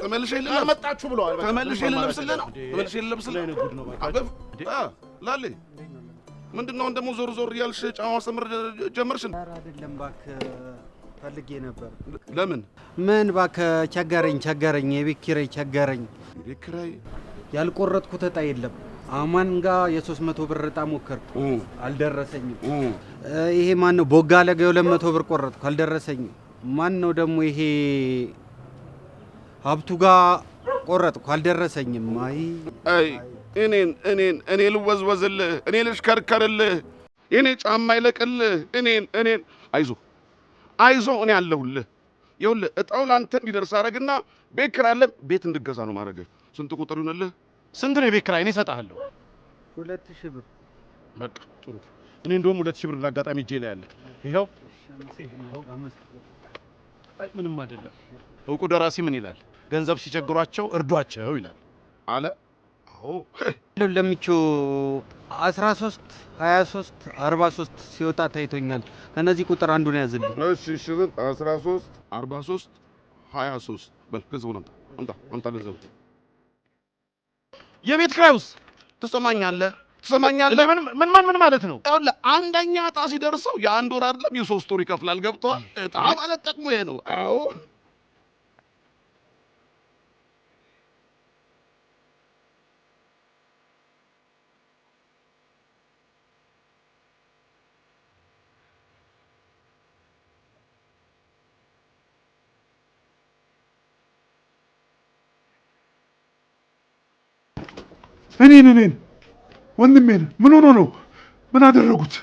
Speaker 3: ተመልሼ
Speaker 7: መጣችሁ ብለዋል።
Speaker 3: ተመልሼ ልለብስልህ ነው። ላሌ ምንድን ነው ደግሞ ዞር እያልሽ ጫማ ማስተምር ጀመርሽ?
Speaker 4: ኧረ አይደለም እባክህ፣ ፈልጌ ነበር።
Speaker 3: ለምን?
Speaker 4: ምን እባክህ፣ ቸገረኝ፣ የቤት ኪራይ ቸገረኝ።
Speaker 3: የቤት ኪራይ?
Speaker 4: ያልቆረጥኩት እጣ የለም። አማን ጋር የ300 ብር እጣ ሞከርኩ፣ አልደረሰኝም። ይሄ ማን ነው? ቦጋለ ጋር 200 ብር ቆረጥኩ፣ አልደረሰኝም። ማን ነው ደግሞ ይሄ? ሀብቱ ጋር ቆረጥኩ፣ አልደረሰኝም።
Speaker 3: አይ እኔ ልወዝወዝልህ፣ እኔ ልሽከርከርልህ፣ እኔ ጫማ ይለቅልህ፣ እኔን አይዞ እኔ አለሁልህ። ይኸውልህ እጣው ለአንተ እንዲደርስ አደርግና ቤት ኪራይ አለ፣ ቤት እንድገዛ ነው ማድረግህ። ስንት ቁጥር ይሆንልህ?
Speaker 7: ስንት ነው የቤት ኪራይ? እኔ እሰጥሃለሁ።
Speaker 4: 2000 ብር።
Speaker 7: በቃ ጥሩ። እኔ እንደውም 2000 ብር አጋጣሚ እጄ ላይ አለ። ይኸው። አይ ምንም አይደለም። እውቁ ደራሲ ምን ይላል? ገንዘብ ሲቸግሯቸው እርዷቸው ይላል አለ።
Speaker 4: ለሚቹ 13 23 43 ሲወጣ ታይቶኛል። ከነዚህ ቁጥር አንዱን ያዝልኝ።
Speaker 3: እሺ 13 43 23 በል ገንዘቡን አምጣ ገንዘቡ።
Speaker 7: የቤት ኪራዩስ?
Speaker 3: ትሰማኛለህ?
Speaker 7: ምን ማለት ነው?
Speaker 3: አንደኛ እጣ ሲደርሰው የአንድ ወር አይደለም የ3 ወር ይከፍላል። ገብቶሃል? እጣ ማለት ጥቅሙ ይሄ ነው። አዎ
Speaker 8: እኔን ወንድሜን ምን ሆኖ ነው? ምን አደረጉት?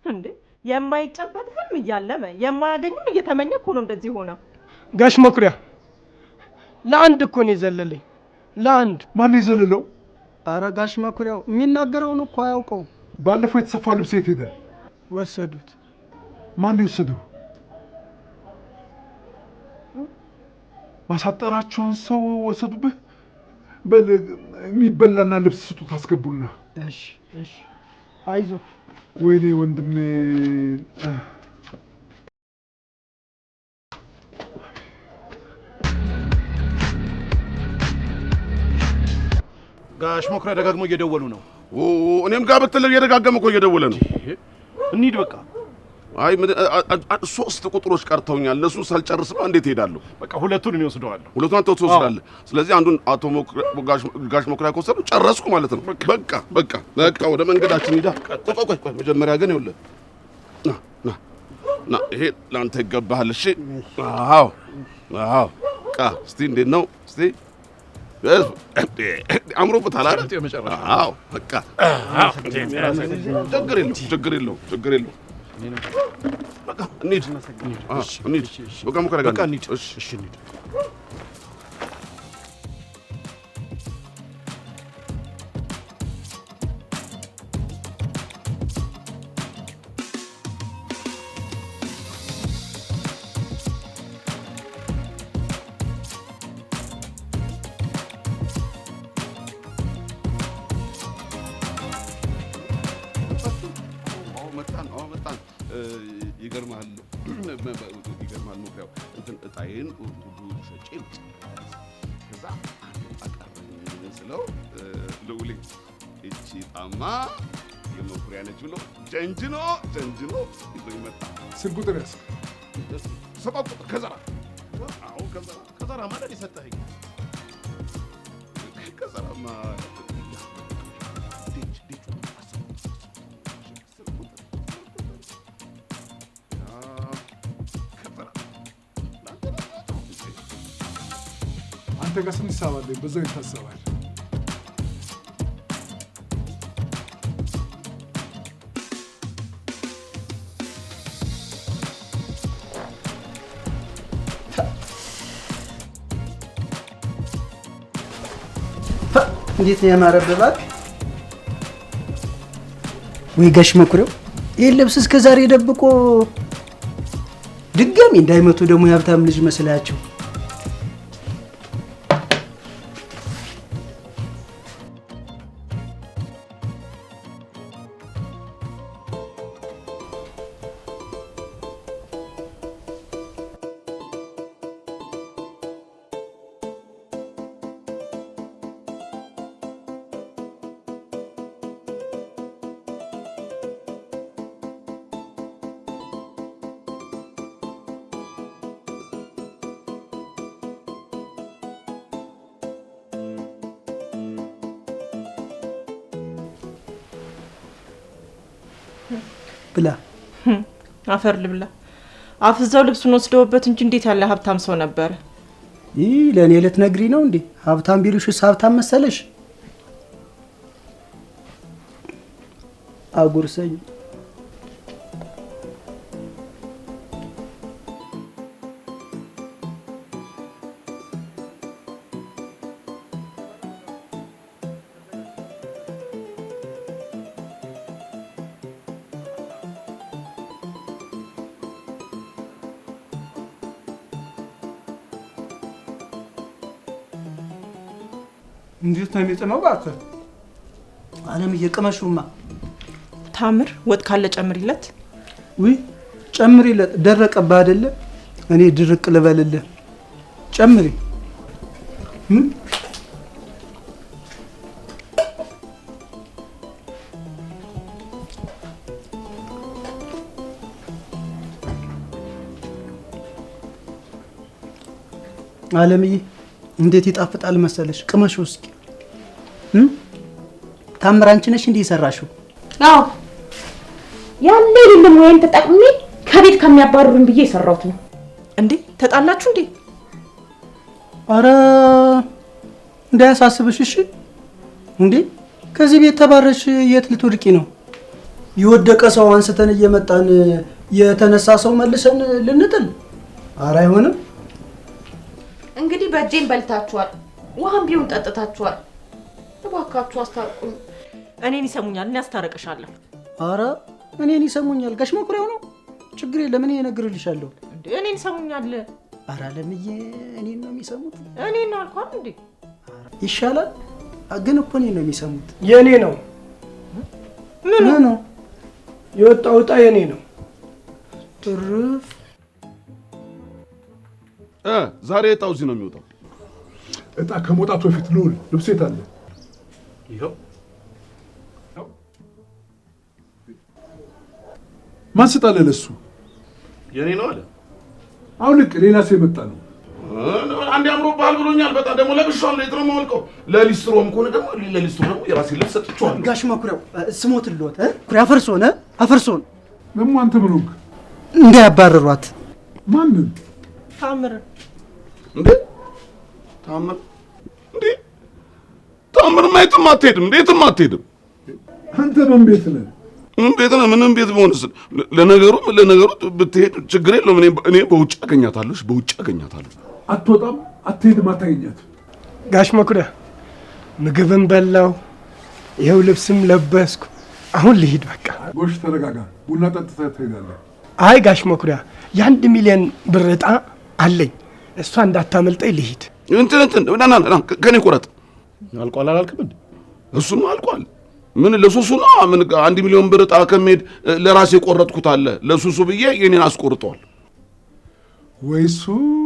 Speaker 2: እንዴ የማይጨበጥ ህልም እያለመ የማያገኘው እየተመኘ እኮ ነው እንደዚህ ሆነው።
Speaker 9: ጋሽ መኩሪያ ለአንድ እኮ ነው የዘለለኝ። ለአንድ።
Speaker 8: ማን የዘለለው?
Speaker 5: ኧረ ጋሽ መኩሪያው የሚናገረውን እኮ አያውቀው።
Speaker 8: ባለፈው የተሰፋው ልብስ የት ሄደ?
Speaker 9: ወሰዱት።
Speaker 8: ማን የወሰደው? ማሳጠራቸውን ሰው ወሰዱብህ? በል የሚበላና ልብስ ስጡት አስገቡና።
Speaker 9: እሺ እሺ፣ አይዞህ።
Speaker 8: ወይኔ ወንድሜ
Speaker 7: ጋሽ መኩሪያ ደጋግሞ እየደወሉ ነው።
Speaker 3: እኔም ጋር ብትል እየደጋገመ እኮ እየደወለ ነው።
Speaker 7: እንሂድ በቃ።
Speaker 3: አይ 3 ቁጥሮች ቀርተውኛል። እነሱን ሳልጨርስማ እንዴት እሄዳለሁ?
Speaker 7: በቃ ሁለቱን እኔ ወስደዋለሁ።
Speaker 3: ሁለቱን አንተ ትወስዳለህ። ስለዚህ አንዱን አቶ ጋሽ መኩሪያ ከወሰዱ ጨረስኩ ማለት ነው። በቃ ወደ መንገዳችን ሂዳ። ቆይ መጀመሪያ ግን ይኸውልህ ና ይሄ ለአንተ ይገባሃል። እሺ? አዎ እስቲ እንዴት ነው? እስቲ አምሮበታል አይደል? አዎ በቃ ችግር የለውም። በቃ እንሂድ። በቃ ሙከራ ጋር እንሂድ። እሺ እንሂድ። ይገርማል ሙከራው እንትን እጣዬን ሁሉ ሸጬ ከዛ አቀረኝ ስለው ልውሌ እቺ ጣማ የመኩሪያ ነች ብሎ ጀንጅኖ ይዞ ይመጣ።
Speaker 8: ስንት ቁጥር ያዝ?
Speaker 3: 7 ቁጥር ከዘራ።
Speaker 7: አዎ ከዘራ ማለት የሰጠኸኝ
Speaker 3: ከዘራማ
Speaker 8: አንተ ጋር ስንት ሂሳብ አለኝ? በዛው ይታሰባል።
Speaker 5: እንዴት ነው ያማረበባት? ወይ ጋሽ መኩሪያው ይሄን ልብስ እስከ ዛሬ ደብቆ ድጋሚ እንዳይመቱ ደግሞ የሀብታም ልጅ መስላቸው። ብላ
Speaker 2: አፈር ልብላ። አፍዛው ልብሱን ወስደውበት እንጂ እንዴት ያለ ሀብታም ሰው ነበር።
Speaker 5: ይህ ለእኔ ልትነግሪ ነው እንዴ? ሀብታም ቢሉሽስ ሀብታም መሰለሽ? አጉርሰኝ።
Speaker 9: እንዴት ነው የሚጥመው? እባክህ
Speaker 5: አለም እየቀመሹማ።
Speaker 2: ታምር ወጥ ካለ ጨምሪለት።
Speaker 5: ውይ ጨምሪለት። ደረቀባ አይደለ? እኔ ድርቅ ልበልልህ። ጨምሪ። አለምዬ እንዴት ይጣፍጣል መሰለሽ። ቅመሹ እስኪ። ታምር አንቺ ነሽ እንዴ የሰራሽው?
Speaker 6: አዎ ያለ የለም ወይን ተጠቅሜ ከቤት ከሚያባርሩን ብዬ የሰራሁት ነው።
Speaker 2: እንዴ ተጣላችሁ እንዴ?
Speaker 5: አረ እንዳያሳስብሽ እሺ። እንዴ ከዚህ ቤት ተባረሽ የት ልትወድቂ ነው? የወደቀ ሰው አንስተን እየመጣን የተነሳ ሰው መልሰን ልንጥል? አረ አይሆንም።
Speaker 6: እንግዲህ በእጄን በልታችኋል፣ ውሃም ቢሆን ጠጥታችኋል። እባካችሁ አስታርቁኝ።
Speaker 2: እኔን ይሰሙኛል፣ እኔ አስታረቅሻለሁ።
Speaker 5: አረ እኔን ይሰሙኛል። ጋሽ መኩሪያው ነው። ችግር የለም እኔ እነግርልሻለሁ።
Speaker 2: እንዴ እኔን ይሰሙኛል።
Speaker 5: አረ አለምዬ እኔን ነው የሚሰሙት።
Speaker 2: እኔን ነው አልኳት እንዴ?
Speaker 5: ይሻላል። ግን እኮ እኔ ነው የሚሰሙት።
Speaker 9: የኔ ነው
Speaker 5: ምን ነው
Speaker 9: የወጣው ዕጣ የኔ ነው።
Speaker 5: ትርፍ
Speaker 3: ዛሬ ዕጣው እዚህ ነው የሚወጣው።
Speaker 8: ዕጣ ከመውጣቱ በፊት ልዑል ልብስ የት አለ?
Speaker 7: ይኸው
Speaker 8: ማን ስጣለ ለሱ?
Speaker 7: የኔ ነው አለ።
Speaker 8: አውልቅ፣ ሌላ ሰው የመጣ ነው።
Speaker 3: አንዴ አምሮብሃል ብሎኛል። በጣም ደግሞ ለብሻው ነው የትሮ የማወልቀው። ለሊስትሮም ከሆነ ደግሞ ለሊስትሮ ደግሞ የራሴ ልብስ ሰጥቼዋለሁ።
Speaker 5: ጋሽ መኩሪያው ስሞትልዎት ኩሪያ አፈርሶን
Speaker 8: ደግሞ አንተ ምን ሆንክ?
Speaker 5: እንዳያባረሯት።
Speaker 8: ማንን?
Speaker 2: ታምር
Speaker 3: እንዴ ታምር እንዴ ታምር የትም አትሄድም። የትም አትሄድም።
Speaker 8: አንተ ምን ቤት ነህ?
Speaker 3: ምን ቤት ነህ? ምንም ቤት በሆነስ ለነገሩ ብትሄድ ችግር የለውም። እኔ በውጭ አገኛታለሁ። በውጭ አገኛታለሁ።
Speaker 8: አትወጣም፣ አትሄድም፣ አታገኛት።
Speaker 9: ጋሽ መኩሪያ ምግብም በላው፣ ይኸው ልብስም ለበስኩ። አሁን ልሂድ በቃ።
Speaker 8: ጎሽ ተረጋጋ። ቡና ጠጥተህ ትሄዳለህ።
Speaker 9: አይ ጋሽ መኩሪያ የ1 ሚሊዮን ብር ዕጣ አለኝ። እሷ እንዳታመልጠኝ ልሂድ።
Speaker 3: እንትን ና ከኔ ቁረጥ። አልቋል አላልክም እንዴ? እሱም አልቋል። ምን ለሱሱ ነው? ምን 1 ሚሊዮን ብር ዕጣ ከመሄድ ለራሴ ቆረጥኩት አለ። ለሱሱ ብዬ የኔን አስቆርጠዋል።
Speaker 8: ወይ ሱስ